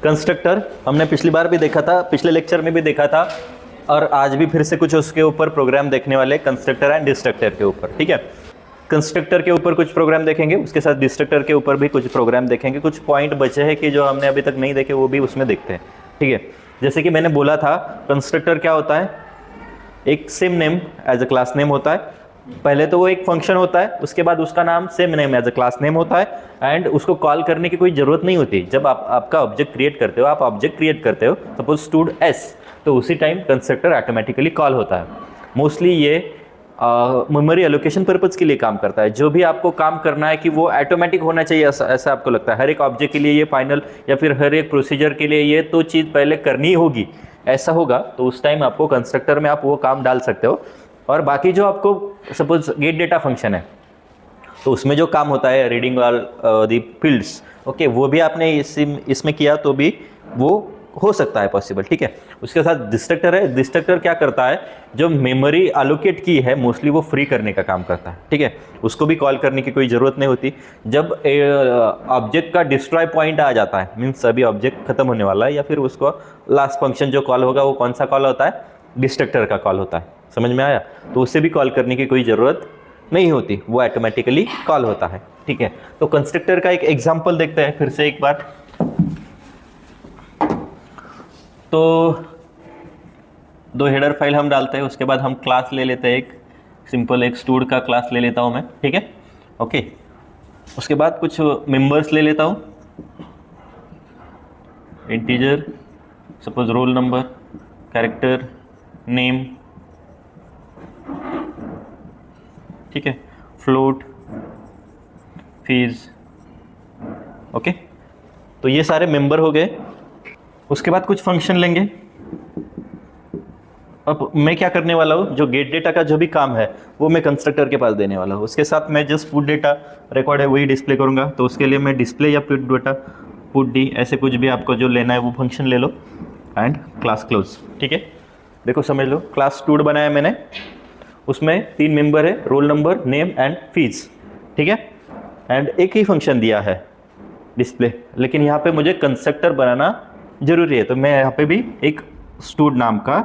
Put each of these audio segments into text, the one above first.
Constructor हमने पिछली बार भी देखा था, पिछले लेक्चर में भी देखा था, और आज भी फिर से कुछ उसके ऊपर प्रोग्राम देखने वाले, कंस्ट्रक्टर एंड डिस्ट्रक्टर के ऊपर। ठीक है, कंस्ट्रक्टर के ऊपर कुछ प्रोग्राम देखेंगे, उसके साथ डिस्ट्रक्टर के ऊपर भी कुछ प्रोग्राम देखेंगे। कुछ पॉइंट बचे हैं कि जो हमने अभी तक नहीं देखे, वो भी उसमें देखते हैं। ठीक है, जैसे कि मैंने बोला था, कंस्ट्रक्टर क्या होता है, एक same name as a class name होता है। पहले तो वो एक फंक्शन होता है, उसके बाद उसका नाम same name as a class name होता है, एंड उसको कॉल करने की कोई ज़रूरत नहीं होती। जब आप आपका ऑब्जेक्ट क्रिएट करते हो, आप ऑब्जेक्ट क्रिएट करते हो, सपोज स्टूड एस, तो उसी टाइम कंस्ट्रक्टर ऑटोमेटिकली कॉल होता है। मोस्टली ये मेमोरी एलोकेशन पर्पज़ के लिए काम करता है। जो भी आपको काम करना है कि वो ऑटोमेटिक होना चाहिए, ऐसा आपको लगता है, हर एक ऑब्जेक्ट के लिए ये फाइनल, या फिर हर एक प्रोसीजर के लिए ये तो चीज़ पहले करनी होगी, ऐसा होगा, तो उस टाइम आपको कंस्ट्रक्टर में आप वो काम डाल सकते हो। और बाकी जो आपको सपोज गेट डेटा फंक्शन है, तो उसमें जो काम होता है reading all the fields, okay, वो भी आपने इसमें किया तो भी वो हो सकता है पॉसिबल। ठीक है, उसके साथ डिस्ट्रक्टर है। डिस्ट्रक्टर क्या करता है, जो मेमोरी एलोकेट की है मोस्टली वो फ्री करने का काम करता है। ठीक है, उसको भी कॉल करने की कोई ज़रूरत नहीं होती। जब ऑब्जेक्ट का डिस्ट्रॉय पॉइंट आ जाता है, मीन्स अभी ऑब्जेक्ट खत्म होने वाला है, या फिर उसको लास्ट फंक्शन जो कॉल होगा वो कौन सा कॉल होता है, डिस्ट्रक्टर का कॉल होता है। समझ में आया? तो उससे भी कॉल करने की कोई ज़रूरत नहीं होती, वो ऑटोमेटिकली कॉल होता है। ठीक है, तो कंस्ट्रक्टर का एक एग्जांपल देखते हैं फिर से एक बार। तो दो हेडर फाइल हम डालते हैं, उसके बाद हम क्लास ले लेते हैं, एक सिंपल एक स्टूड का क्लास ले लेता हूँ मैं। ठीक है, ओके, उसके बाद कुछ मेंबर्स ले लेता हूँ, integer, suppose roll number, character, name, ठीक है, फ्लोट, फीस। ओके, तो ये सारे मेंबर हो गए। उसके बाद कुछ फंक्शन लेंगे। अब मैं क्या करने वाला हूँ, जो गेट डेटा का जो भी काम है वो मैं कंस्ट्रक्टर के पास देने वाला हूँ। उसके साथ मैं जस्ट पुट डेटा रिकॉर्ड है वही डिस्प्ले करूँगा। तो उसके लिए मैं डिस्प्ले या पुट डेटा, पुट डी, ऐसे कुछ भी आपको जो लेना है वो फंक्शन ले लो, एंड क्लास क्लोज। ठीक है, देखो समझ लो, क्लास स्टूड बनाया मैंने, उसमें 3 मेंबर है, roll number, name and fees. ठीक है, एंड एक ही फंक्शन दिया है डिस्प्ले, लेकिन यहाँ पे मुझे कंस्ट्रक्टर बनाना जरूरी है, तो मैं यहाँ पे भी एक स्टूड नाम का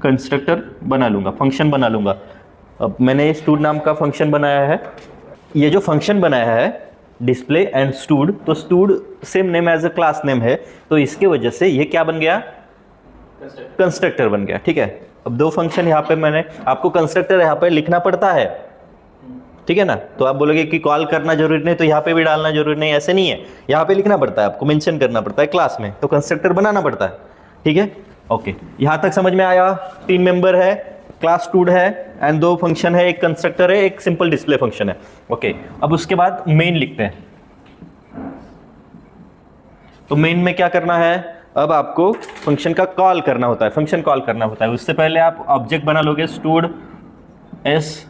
कंस्ट्रक्टर बना लूँगा, फंक्शन बना लूँगा। अब मैंने स्टूड नाम का फंक्शन बनाया है। ये जो फंक्शन बनाया है डिस्प्ले एंड स्टूड, तो stud same name as a class name है, तो इसकी वजह से ये क्या बन गया, कंस्ट्रक्टर बन गया। ठीक है, अब दो फंक्शन यहाँ पे मैंने, आपको कंस्ट्रक्टर यहाँ पे लिखना पड़ता है, ठीक है ना। तो आप बोलोगे कि कॉल करना जरूरी नहीं, तो यहाँ पे भी डालना जरूरी नहीं, ऐसे नहीं है, यहाँ पे लिखना पड़ता है, आपको मेंशन करना पड़ता है क्लास में, तो कंस्ट्रक्टर बनाना पड़ता है। ठीक है, ओके, यहाँ तक समझ में आया। 3 मेंबर है, क्लास स्टूड है, एंड 2 फंक्शन है, एक कंस्ट्रक्टर है, एक सिंपल डिस्प्ले फंक्शन है। ओके, अब उसके बाद मेन लिखते हैं। तो मेन में क्या करना है, अब आपको फंक्शन का कॉल करना होता है, फंक्शन कॉल करना होता है। उससे पहले आप ऑब्जेक्ट बना लोगे स्टूड एस,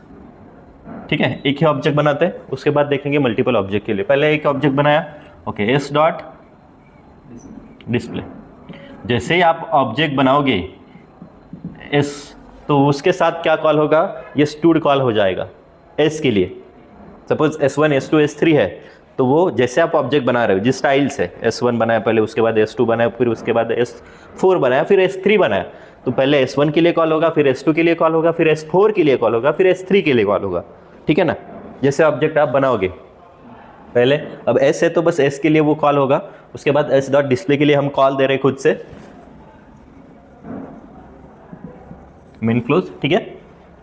ठीक है, एक ही ऑब्जेक्ट बनाते हैं, उसके बाद देखेंगे मल्टीपल ऑब्जेक्ट के लिए। पहले एक ऑब्जेक्ट बनाया, ओके, एस डॉट डिस्प्ले। जैसे ही आप ऑब्जेक्ट बनाओगे एस, तो उसके साथ क्या कॉल होगा, ये स्टूड कॉल हो जाएगा एस के लिए। सपोज S1 S2 S3 है, तो वो जैसे आप ऑब्जेक्ट बना रहे हो जिस स्टाइल से, S1 बनाया पहले, उसके बाद S2 बनाया, फिर उसके बाद S4 बनाया, फिर S3 बनाया, तो पहले S1 के लिए कॉल होगा, फिर S2 के लिए कॉल होगा, फिर S4 के लिए कॉल होगा, फिर S3 के लिए कॉल होगा। ठीक है ना, जैसे ऑब्जेक्ट आप बनाओगे पहले, अब S है तो बस S के लिए वो कॉल होगा, उसके बाद S डॉट डिस्प्ले के लिए हम कॉल दे रहे हैं खुद से, मेन क्लोज। ठीक है,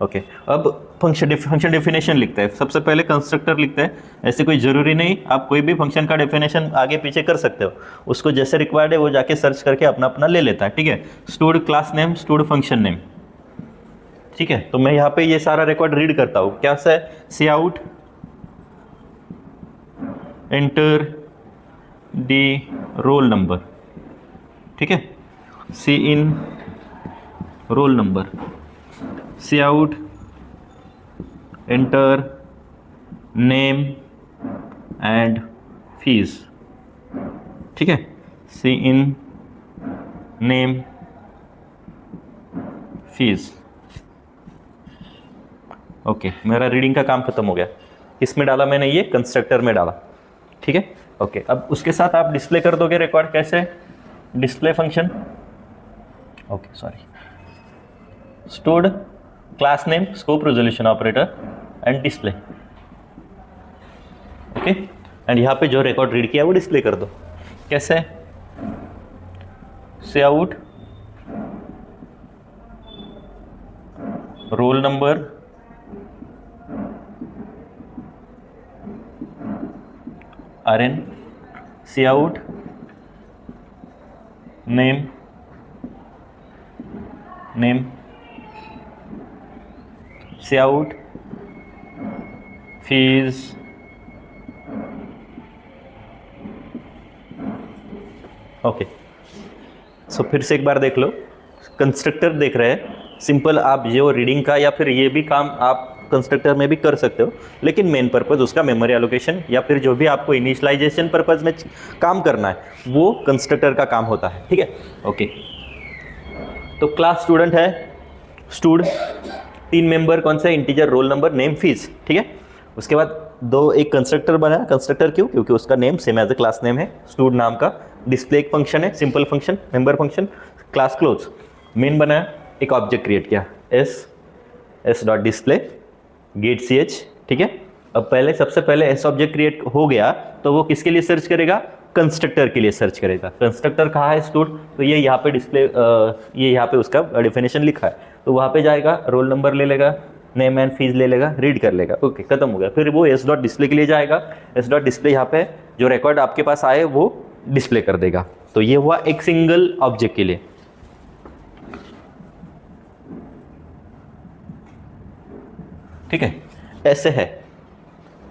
ओके, अब फंक्शन डेफिनेशन लिखते हैं। सबसे पहले कंस्ट्रक्टर लिखते हैं, ऐसे कोई ज़रूरी नहीं, आप कोई भी फंक्शन का डेफिनेशन आगे पीछे कर सकते हो, उसको जैसे रिक्वायर्ड है वो जाके सर्च करके अपना अपना ले लेता है। ठीक है, stood class name, stood function name. ठीक है, तो मैं यहाँ पे ये सारा रिकॉर्ड रीड करता हूँ, क्या से, cout enter the roll number, ठीक है, cin roll number, cout enter name and fees. ठीक है, cin name fees. Okay, मेरा रीडिंग का काम खत्म हो गया। किस में डाला मैंने, ये कंस्ट्रक्टर में डाला। ठीक है, ओके, अब उसके साथ आप डिस्प्ले कर दोगे रिकॉर्ड कैसे, display function, okay sorry, stored class name, scope, resolution operator and display, okay. And यहाँ पे जो रिकॉर्ड रीड किया वो डिस्प्ले कर दो। कैसे? से आउट रोल नंबर, RN, सी आउट नेम, सी आउट फीस, ओके। सो फिर से एक बार देख लो, कंस्ट्रक्टर देख रहे हैं, सिंपल आप जो रीडिंग का या फिर ये भी काम आप कंस्ट्रक्टर में भी कर सकते हो, लेकिन मेन पर्पज उसका मेमोरी एलोकेशन या फिर जो भी आपको इनिशियलाइजेशन पर्पज में काम करना है वो कंस्ट्रक्टर का काम होता है, ठीक है, ओके। तो क्लास स्टूडेंट है, स्टूड, 3 मेंबर कौन सा, integer, roll number, name, fees, ठीक है। उसके बाद एक कंस्ट्रक्टर बना, कंस्ट्रक्टर क्यों? क्योंकि उसका name same as a class name है, स्टूड नाम का। डिस्प्ले एक फंक्शन है, simple function, member function, class close. Main बनाया, एक ऑब्जेक्ट क्रिएट किया, S dot display get ch, ठीक है। अब सबसे पहले एस ऑब्जेक्ट क्रिएट हो गया तो वो किसके लिए सर्च करेगा? कंस्ट्रक्टर के लिए सर्च करेगा। कंस्ट्रक्टर कहाँ है? स्टूड, तो ये यहाँ पे डिस्प्ले, ये यहाँ पे उसका डेफिनेशन लिखा है, तो वहाँ पे जाएगा, रोल नंबर ले लेगा, नेम एंड फीस ले लेगा, रीड कर लेगा, ओके, खत्म हो गया। फिर वो एस डॉट डिस्प्ले के लिए जाएगा, एस डॉट डिस्प्ले यहाँ पे जो रिकॉर्ड आपके पास आए वो डिस्प्ले कर देगा। तो ये हुआ एक सिंगल ऑब्जेक्ट के लिए, ठीक है। ऐसे है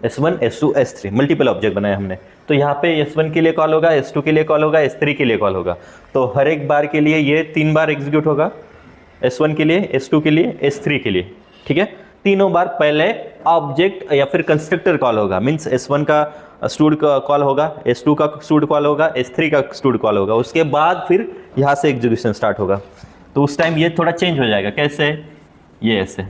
S1, S2, S3, multiple object बनाए हमने। तो यहाँ पे S1 के लिए कॉल होगा, S2 के लिए कॉल होगा, S3 के लिए कॉल होगा। तो हर एक बार के लिए ये 3 बार एग्जीक्यूट होगा, S1 के लिए, S2 के लिए, S3 के लिए, ठीक है। तीनों बार पहले ऑब्जेक्ट या फिर कंस्ट्रक्टर कॉल होगा, मीन्स S1 का स्टूड का कॉल होगा, S2 का स्टूड कॉल होगा, S3 का स्टूड कॉल होगा, उसके बाद फिर यहाँ से एग्जीक्यूशन स्टार्ट होगा। तो उस टाइम ये थोड़ा चेंज हो जाएगा। कैसे? ये ऐसे।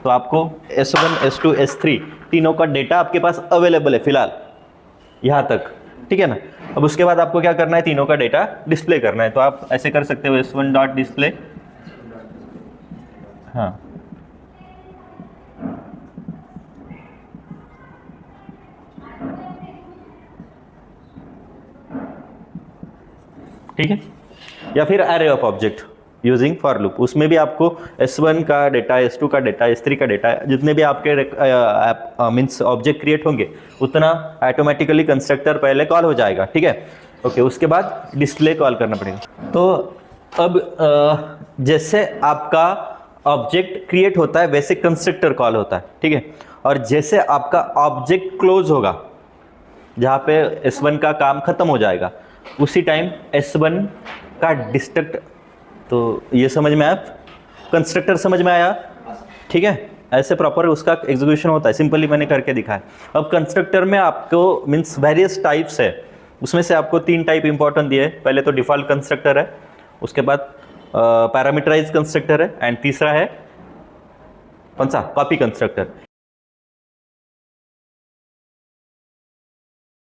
तो आपको S1, S2, S3 तीनों का डेटा आपके पास अवेलेबल है फिलहाल यहाँ तक, ठीक है ना। अब उसके बाद आपको क्या करना है? तीनों का डेटा डिस्प्ले करना है। तो आप ऐसे कर सकते हो, S1 डॉट डिस्प्ले, हाँ, ठीक है। या फिर array of object using for loop, उसमें भी आपको S1 का डेटा, S2 का डेटा, S3 का डेटा, जितने भी आपके मीन्स ऑब्जेक्ट क्रिएट होंगे उतना ऑटोमेटिकली कंस्ट्रक्टर पहले कॉल हो जाएगा, ठीक है, ओके। उसके बाद डिस्प्ले कॉल करना पड़ेगा। तो अब जैसे आपका ऑब्जेक्ट क्रिएट होता है वैसे कंस्ट्रक्टर कॉल होता है, ठीक है। और जैसे आपका ऑब्जेक्ट क्लोज होगा, जहाँ पे S1 का काम खत्म हो जाएगा, उसी टाइम S1 का डिस्ट्रक्ट, तो ये समझ में आया, कंस्ट्रक्टर समझ में आया, ठीक है। ऐसे प्रॉपर उसका एग्जीक्यूशन होता है, सिंपली मैंने करके दिखाया। अब कंस्ट्रक्टर में आपको मीन्स वेरियस टाइप्स है, उसमें से आपको 3 टाइप इंपॉर्टेंट दिए। पहले तो डिफ़ॉल्ट कंस्ट्रक्टर है, उसके बाद पैरामीटराइज कंस्ट्रक्टर है, एंड तीसरा है कौन सा? Copy constructor.